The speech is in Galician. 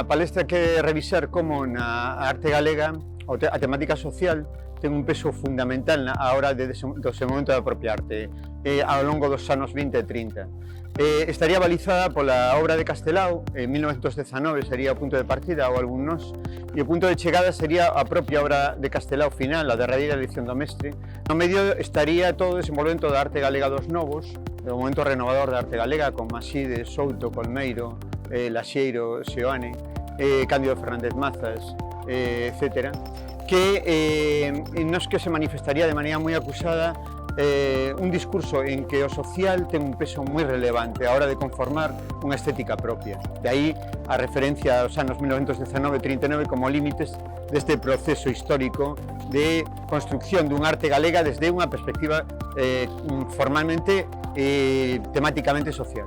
A palestra que revisar como na arte galega a temática social ten un peso fundamental á hora do desenvolvemento da propia arte ao longo dos anos 20 e 30. Estaría balizada pola obra de Castelao, en 1919 sería o punto de partida, o álbum Nós, e o punto de chegada sería a propia obra de Castelao final, a derradeira edición do Mestre. No medio estaría todo o desenvolvemento da arte galega dos novos, do momento renovador da arte galega, con Maside, Souto, Colmeiro, Laxeiro, Seoane, Cándido Fernández Mazas, etc. Nos que se manifestaría de maneira moi acusada un discurso en que o social ten un peso moi relevante a hora de conformar unha estética propia. De aí a referencia aos anos 1919-39 como límites deste proceso histórico de construcción dunha arte galega desde unha perspectiva formalmente temáticamente social.